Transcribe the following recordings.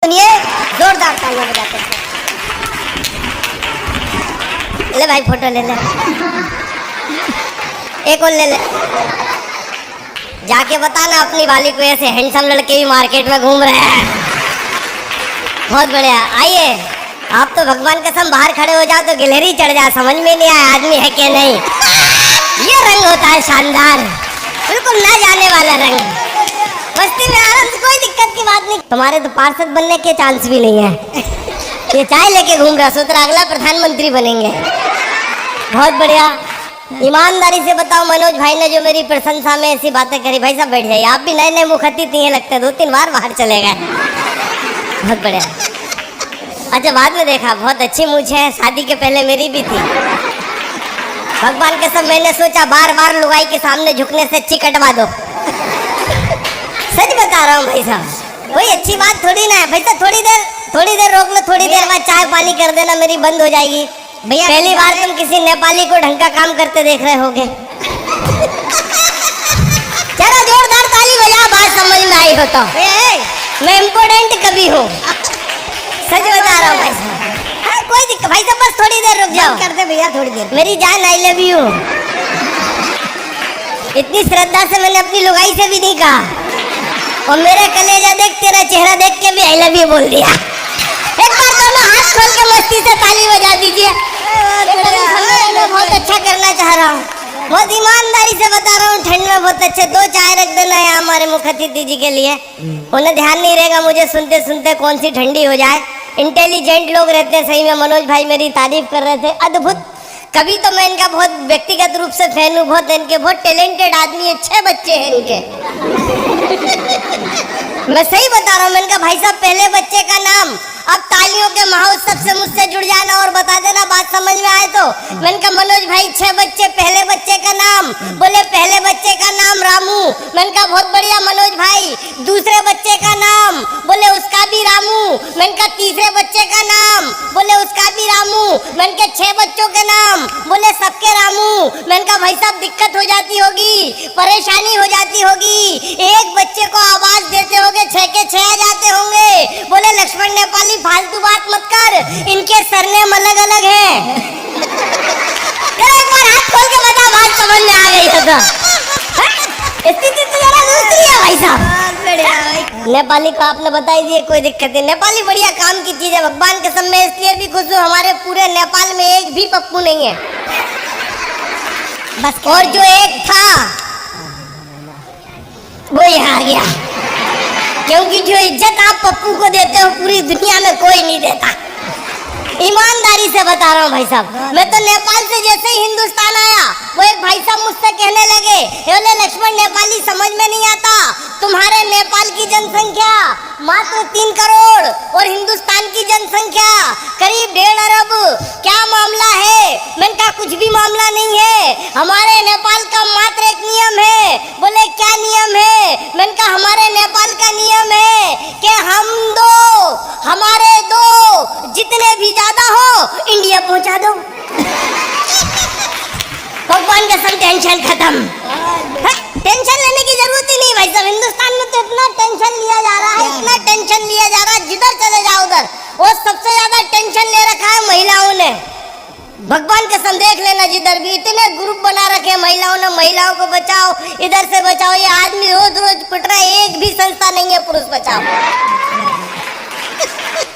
सुनिए, जोरदार तालियां बजाते हैं। ले भाई फोटो ले ले, एक और ले ले। जाके बताना अपनी वाली को ऐसे हैंडसम लड़के भी मार्केट में घूम रहे हैं। बहुत बढ़िया। आइए, आप तो भगवान कसम बाहर खड़े हो जाओ तो गिलहरी चढ़ जाए, समझ में नहीं आया आदमी है कि नहीं। ये रंग होता है शानदार, बिल्कुल ना जाने वाला रंग। मस्ती में आराम से, कोई दिक्कत की बात नहीं। तुम्हारे तो पार्षद बनने के चांस भी नहीं है। ये चाय लेके घूम रहा, सोचरा अगला प्रधानमंत्री बनेंगे। बहुत बढ़िया। ईमानदारी से बताओ, मनोज भाई ने जो मेरी प्रशंसा में ऐसी बातें करी, भाई साहब बैठ जाइए। आप भी नए नए मुखतित नहीं लगते, 2-3 बार बाहर चले गए। बहुत बढ़िया। अच्छा, बाद में देखा बहुत अच्छी मूंछ है, शादी के पहले मेरी भी थी। भगवान के सब मैंने सोचा बार बार लुगाई के सामने झुकने से अच्छी कटवा दो। सच बता रहा हूँ भाई साहब, कोई अच्छी बात थोड़ी ना है। भाई साहब थोड़ी देर रोक लो, थोड़ी देर बाद चाय पानी कर देना, मेरी बंद हो जाएगी। भैया पहली बार तुम किसी नेपाली को ढंग का काम करते देख रहे होगे। चलो जोरदार ताली बजा, बात समझ में आई हो तो। मैं इम्पोर्टेंट कभी हूँ, सच बता रहा हूँ भाई साहब। हाँ कोई दिक्कत, भाई साहब बस थोड़ी देर रुक जाओ। कर दे भैया थोड़ी देर। मेरी जान आई लव यू। इतनी श्रद्धा से मैंने अपनी लुगाई से भी नहीं कहा, और मेरे कलेजा देख, तेरा चेहरा देख के भी आई लव यू बोल दिया। एक बार तो मैं हाथ खोल के मस्ती से ताली बजा दीजिए। मैं बहुत अच्छा करना चाह रहा हूँ, बहुत ईमानदारी से बता रहा हूँ। ठंड में बहुत अच्छे 2 चाय रख देना है हमारे मुखतिथि जी के लिए। उन्हें ध्यान नहीं रहेगा मुझे सुनते सुनते कौन सी ठंडी हो जाए। इंटेलिजेंट लोग रहते हैं सही में। मनोज भाई मेरी तारीफ कर रहे थे, अद्भुत। कभी तो मैं इनका बहुत व्यक्तिगत रूप से फैन हूँ, बहुत इनके बहुत टैलेंटेड आदमी है, 6 बच्चे हैं इनके। मैं सही बता रहा हूँ। मैंने कहा भाई साहब पहले बच्चे का नाम, अब तालियों के महोत्सव से मुझसे जुड़ जाना और बता देना, बात समझ में आए तो। मैंने कहा मनोज भाई 6 बच्चे, पहले बच्चे का नाम। बोले पहले बच्चे का नाम रामू। मैंने कहा बहुत बढ़िया मनोज भाई। दूसरे बच्चे का नाम, बोले उसका भी रामू। मैंने कहा तीसरे बच्चे का नाम, बोले उसका भी रामू। मैंने कहा 6 बच्चों के नाम, बोले सबके रामू। मैंने कहा भाई साहब दिक्कत हो जाती होगी, परेशानी हो जाती होगी, एक बच्चे को आवाज देते होगे 6 के 6 आ जाते होंगे। बोले लक्ष्मण नेपाली फालतू बात मत कर, इनके सरनेम अलग अलग है। एक बार हाथ खोल के बता, बात समझ में आ गई हो तो। स्थिति तो जरा दूसरी है भाई साहब। नेपाली को आपने बताई दिए, कोई दिक्कत नहीं। नेपाली बढ़िया काम की चीज है, भगवान के सब में इसलिए भी खुश हूँ, हमारे पूरे नेपाल में एक भी पप्पू नहीं है बस। और जो एक था वो यहाँ आ गया, क्योंकि जो इज्जत आप पप्पू को देते हो पूरी दुनिया में कोई नहीं देता। ईमानदारी से बता रहा हूँ भाई साहब। मैं तो नेपाल से जैसे ही हिंदुस्तान आया, वो एक भाई साहब मुझसे कहने लगे, बोले लक्ष्मण नेपाली समझ में नहीं आता, तुम्हारे नेपाल की जनसंख्या मात्र 3 करोड़ और हिंदुस्तान की जनसंख्या करीब 1.5 अरब, क्या मामला है? मैंने कहा कुछ भी मामला नहीं है, हमारे नेपाल का मात्र एक नियम है। बोले क्या नियम है? मैंने कहा हमारे नेपाल का नियम है कि हमारे दो जितने भी ज्यादा हो इंडिया पहुंचा दो। भगवान का सब टेंशन खत्म। टेंशन लेने की जरूरत ही नहीं भाई साहब। हिंदुस्तान में तो इतना टेंशन लिया जा रहा है, इतना टेंशन लिया जा रहा है, जिधर चले जाओ उधर। और सबसे ज्यादा टेंशन ले रखा है महिलाओं ने। भगवान के सब देख लेना, जिधर भी इतने ग्रुप बना रखे महिलाओं ने, महिलाओं को बचाओ, इधर से बचाओ। ये आदमी रोज रोज पिट रहा है, एक भी संस्था नहीं है पुरुष बचाओ।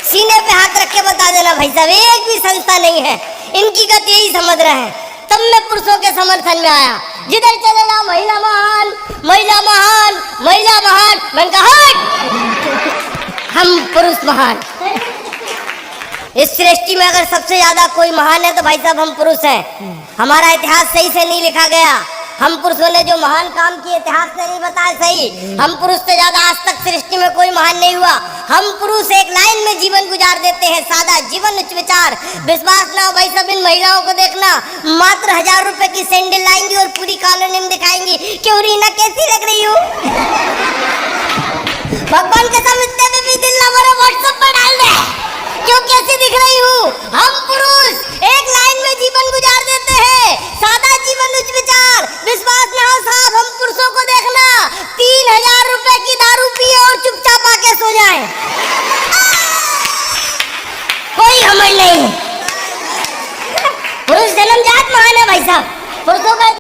सीने पे हाथ रख के बता देना भाई साहब, एक भी संस्था नहीं है। इनकी गति यही समझ रहे हैं। तब मैं पुरुषों के समर्थन में आया, जिधर चले जाओ महिला महान, महिला महान, महिला महान। मैंने कहा हट, हम पुरुष महान। इस सृष्टि में अगर सबसे ज्यादा कोई महान है तो भाई साहब हम पुरुष हैं। हमारा इतिहास सही से नहीं लिखा गया। हम पुरुषों ने जो महान काम किए इतिहास से नहीं बताया सही। हम पुरुष से ज्यादा आज तक सृष्टि में कोई महान नहीं हुआ। हम पुरुष एक लाइन में जीवन गुजार देते हैं, सादा जीवन, उच्च विचार। विश्वास ना हो भाई साहब, इन महिलाओं को देखना, मात्र 1000 रुपए की सैंडल लाएंगी और पूरी कॉलोनी में दिखाएंगी क्यों रीना कैसी लग रही हूँ। भगवान के सब इतने में भी दिल ना भरे, व्हाट्सएप पर डाल दे क्यों कैसी दिख रही हूँ। हम पुरुष एक लाइन में जीवन गुजार देते हैं, सादा जीवन, उच्च विचार। विश्वास ना हो साहब, हम पुरुषों को देखना 3000 रुपए की दारू पिए और चुपचाप आके सो जाए। पुरुषों का